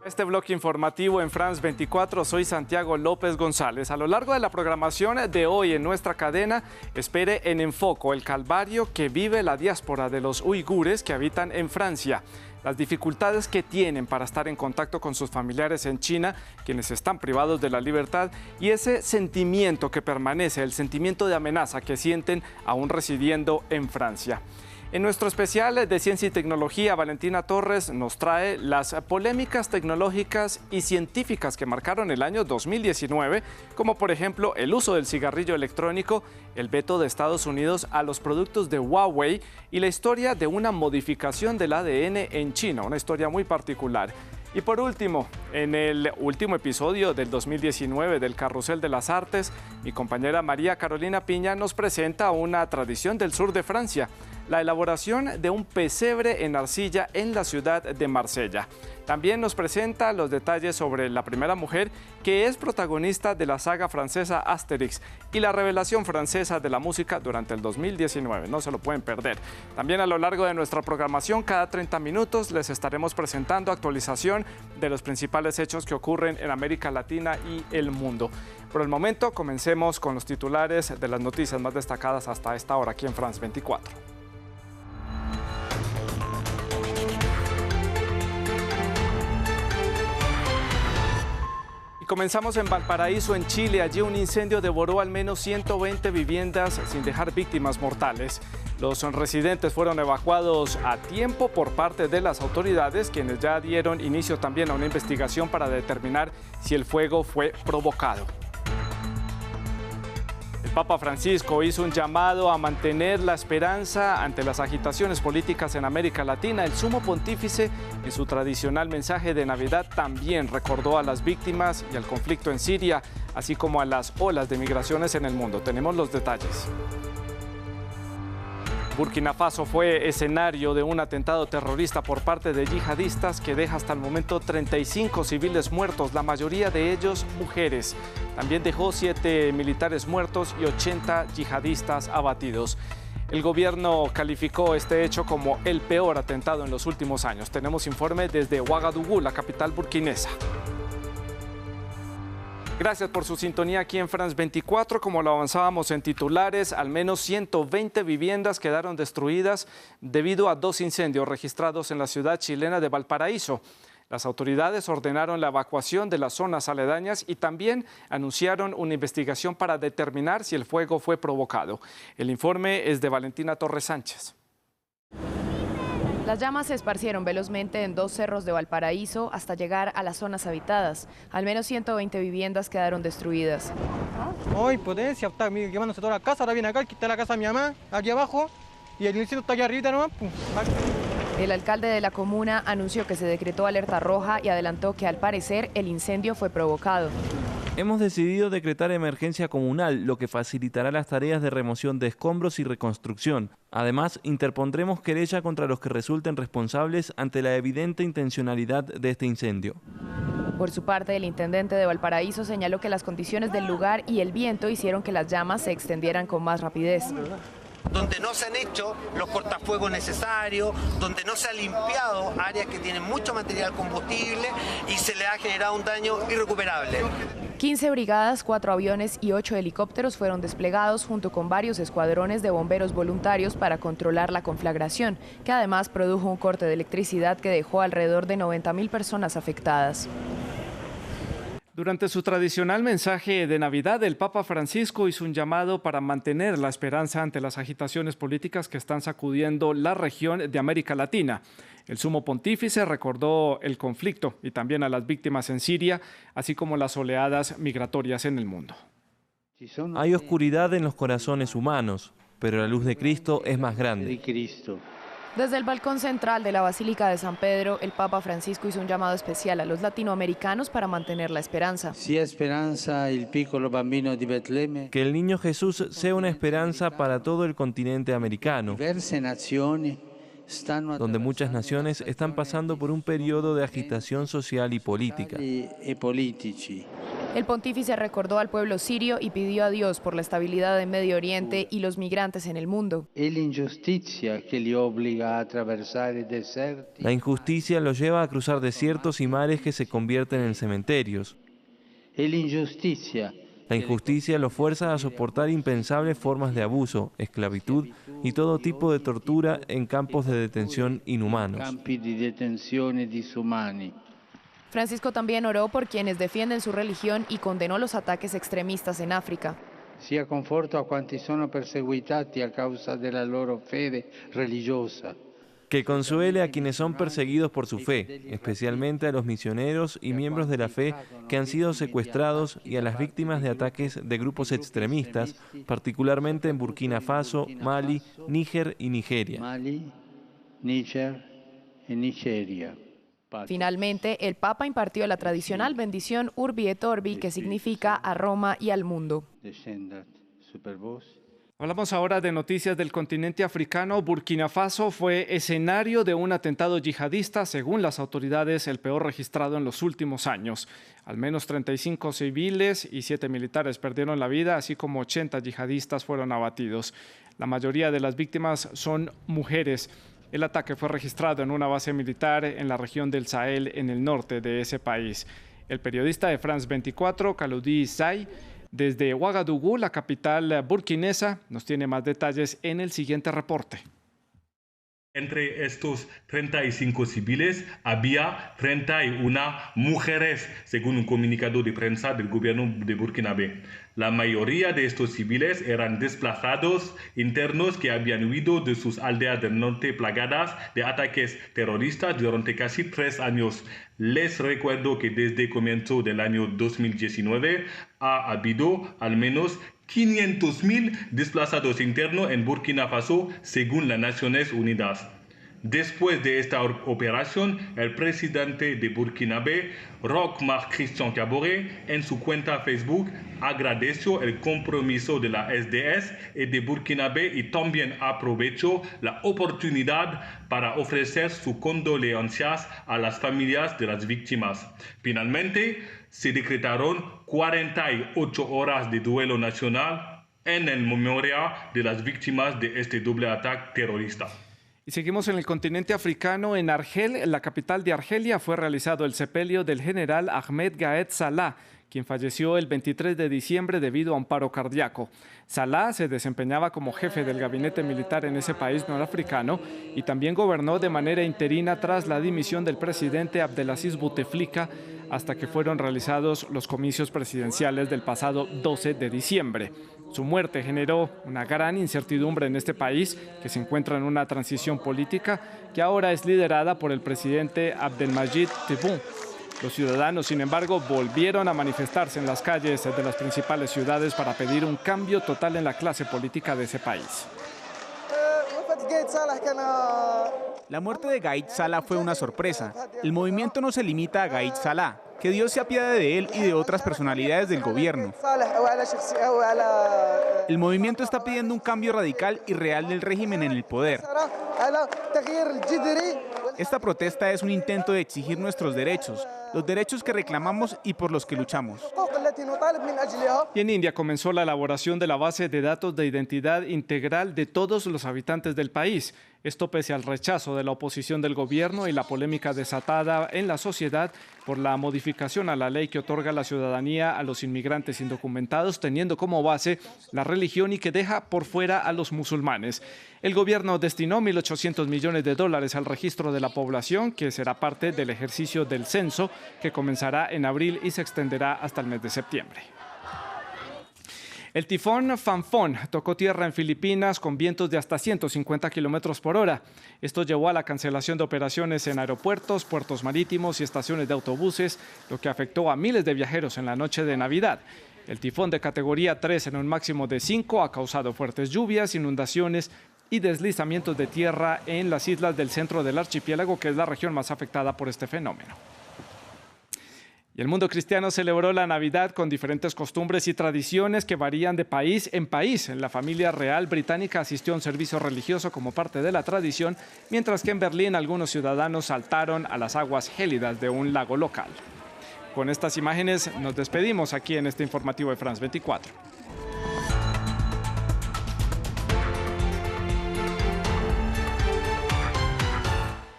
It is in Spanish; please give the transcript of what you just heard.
Este bloque informativo en France 24, soy Santiago López González. A lo largo de la programación de hoy en nuestra cadena, espere en Enfoco el calvario que vive la diáspora de los uigures que habitan en Francia, las dificultades que tienen para estar en contacto con sus familiares en China, quienes están privados de la libertad, y ese sentimiento que permanece, el sentimiento de amenaza que sienten aún residiendo en Francia. En nuestro especial de Ciencia y Tecnología, Valentina Torres nos trae las polémicas tecnológicas y científicas que marcaron el año 2019, como por ejemplo el uso del cigarrillo electrónico, el veto de Estados Unidos a los productos de Huawei y la historia de una modificación del ADN en China, una historia muy particular. Y por último, en el último episodio del 2019 del Carrusel de las Artes, mi compañera María Carolina Piña nos presenta una tradición del sur de Francia, la elaboración de un pesebre en arcilla en la ciudad de Marsella. También nos presenta los detalles sobre la primera mujer que es protagonista de la saga francesa Asterix y la revelación francesa de la música durante el 2019. No se lo pueden perder. También a lo largo de nuestra programación, cada 30 minutos les estaremos presentando actualización de los principales hechos que ocurren en América Latina y el mundo. Por el momento, comencemos con los titulares de las noticias más destacadas hasta esta hora aquí en France 24. Comenzamos en Valparaíso, en Chile. Allí un incendio devoró al menos 120 viviendas sin dejar víctimas mortales. Los residentes fueron evacuados a tiempo por parte de las autoridades, quienes ya dieron inicio también a una investigación para determinar si el fuego fue provocado. El Papa Francisco hizo un llamado a mantener la esperanza ante las agitaciones políticas en América Latina. El sumo pontífice, en su tradicional mensaje de Navidad, también recordó a las víctimas y al conflicto en Siria, así como a las olas de migraciones en el mundo. Tenemos los detalles. Burkina Faso fue escenario de un atentado terrorista por parte de yihadistas que deja hasta el momento 35 civiles muertos, la mayoría de ellos mujeres. También dejó 7 militares muertos y 80 yihadistas abatidos. El gobierno calificó este hecho como el peor atentado en los últimos años. Tenemos informe desde Ouagadougou, la capital burkinesa. Gracias por su sintonía aquí en France 24. Como lo avanzábamos en titulares, al menos 120 viviendas quedaron destruidas debido a 2 incendios registrados en la ciudad chilena de Valparaíso. Las autoridades ordenaron la evacuación de las zonas aledañas y también anunciaron una investigación para determinar si el fuego fue provocado. El informe es de Valentina Torres Sánchez. Las llamas se esparcieron velozmente en 2 cerros de Valparaíso hasta llegar a las zonas habitadas. Al menos 120 viviendas quedaron destruidas. Hoy potencia, está quemándose toda la casa, ahora viene acá, aquí está la casa de mi mamá, aquí abajo, y el incendio está aquí arriba nomás. El alcalde de la comuna anunció que se decretó alerta roja y adelantó que al parecer el incendio fue provocado. Hemos decidido decretar emergencia comunal, lo que facilitará las tareas de remoción de escombros y reconstrucción. Además, interpondremos querella contra los que resulten responsables ante la evidente intencionalidad de este incendio. Por su parte, el intendente de Valparaíso señaló que las condiciones del lugar y el viento hicieron que las llamas se extendieran con más rapidez. Donde no se han hecho los cortafuegos necesarios, donde no se ha limpiado áreas que tienen mucho material combustible y se le ha generado un daño irrecuperable. 15 brigadas, 4 aviones y 8 helicópteros fueron desplegados junto con varios escuadrones de bomberos voluntarios para controlar la conflagración, que además produjo un corte de electricidad que dejó alrededor de 90.000 personas afectadas. Durante su tradicional mensaje de Navidad, el Papa Francisco hizo un llamado para mantener la esperanza ante las agitaciones políticas que están sacudiendo la región de América Latina. El sumo pontífice recordó el conflicto y también a las víctimas en Siria, así como las oleadas migratorias en el mundo. Hay oscuridad en los corazones humanos, pero la luz de Cristo es más grande. Desde el balcón central de la Basílica de San Pedro, el Papa Francisco hizo un llamado especial a los latinoamericanos para mantener la esperanza. Que el niño Jesús sea una esperanza para todo el continente americano, donde muchas naciones están pasando por un periodo de agitación social y política. El pontífice recordó al pueblo sirio y pidió a Dios por la estabilidad en Medio Oriente y los migrantes en el mundo. La injusticia los lleva a cruzar desiertos y mares que se convierten en cementerios. La injusticia los fuerza a soportar impensables formas de abuso, esclavitud y todo tipo de tortura en campos de detención inhumanos. Francisco también oró por quienes defienden su religión y condenó los ataques extremistas en África. Sia conforto a quanti sono perseguitati a causa della loro fede religiosa. Que consuele a quienes son perseguidos por su fe, especialmente a los misioneros y miembros de la fe que han sido secuestrados y a las víctimas de ataques de grupos extremistas, particularmente en Burkina Faso, Mali, Níger y Nigeria. Finalmente, el Papa impartió la tradicional bendición Urbi et Orbi, que significa a Roma y al mundo. Hablamos ahora de noticias del continente africano. Burkina Faso fue escenario de un atentado yihadista, según las autoridades, el peor registrado en los últimos años. Al menos 35 civiles y 7 militares perdieron la vida, así como 80 yihadistas fueron abatidos. La mayoría de las víctimas son mujeres. El ataque fue registrado en una base militar en la región del Sahel, en el norte de ese país. El periodista de France 24, Kaloudi Zay, desde Ouagadougou, la capital burkinesa, nos tiene más detalles en el siguiente reporte. Entre estos 35 civiles había 31 mujeres, según un comunicado de prensa del gobierno de Burkinabe. La mayoría de estos civiles eran desplazados internos que habían huido de sus aldeas del norte plagadas de ataques terroristas durante casi 3 años. Les recuerdo que desde el comienzo del año 2019 ha habido al menos 500.000 desplazados internos en Burkina Faso, según las Naciones Unidas. Después de esta operación, el presidente de Burkinabe, Roch-Marc Christian Kaboré, en su cuenta Facebook, agradeció el compromiso de la SDS y de Burkinabe y también aprovechó la oportunidad para ofrecer sus condolencias a las familias de las víctimas. Finalmente, se decretaron 48 horas de duelo nacional en el memoria de las víctimas de este doble ataque terrorista. Y seguimos en el continente africano. En Argel, la capital de Argelia, fue realizado el sepelio del general Ahmed Gaed Salah, quien falleció el 23 de diciembre debido a un paro cardíaco. Salah se desempeñaba como jefe del gabinete militar en ese país norafricano y también gobernó de manera interina tras la dimisión del presidente Abdelaziz Bouteflika hasta que fueron realizados los comicios presidenciales del pasado 12 de diciembre. Su muerte generó una gran incertidumbre en este país, que se encuentra en una transición política que ahora es liderada por el presidente Abdelmadjid Tebboune. Los ciudadanos, sin embargo, volvieron a manifestarse en las calles de las principales ciudades para pedir un cambio total en la clase política de ese país. La muerte de Gaid Salah fue una sorpresa. El movimiento no se limita a Gaid Salah. Que Dios se apiade de él y de otras personalidades del gobierno. El movimiento está pidiendo un cambio radical y real del régimen en el poder. Esta protesta es un intento de exigir nuestros derechos, los derechos que reclamamos y por los que luchamos. Y en India comenzó la elaboración de la base de datos de identidad integral de todos los habitantes del país. Esto pese al rechazo de la oposición del gobierno y la polémica desatada en la sociedad por la modificación a la ley que otorga la ciudadanía a los inmigrantes indocumentados, teniendo como base la religión y que deja por fuera a los musulmanes. El gobierno destinó $1.800 millones al registro de la población, que será parte del ejercicio del censo, que comenzará en abril y se extenderá hasta el mes de septiembre. El tifón Phanphone tocó tierra en Filipinas con vientos de hasta 150 kilómetros por hora. Esto llevó a la cancelación de operaciones en aeropuertos, puertos marítimos y estaciones de autobuses, lo que afectó a miles de viajeros en la noche de Navidad. El tifón de categoría 3 en un máximo de 5 ha causado fuertes lluvias, inundaciones y deslizamientos de tierra en las islas del centro del archipiélago, que es la región más afectada por este fenómeno. Y el mundo cristiano celebró la Navidad con diferentes costumbres y tradiciones que varían de país en país. La familia real británica asistió a un servicio religioso como parte de la tradición, mientras que en Berlín algunos ciudadanos saltaron a las aguas gélidas de un lago local. Con estas imágenes nos despedimos aquí en este informativo de France 24.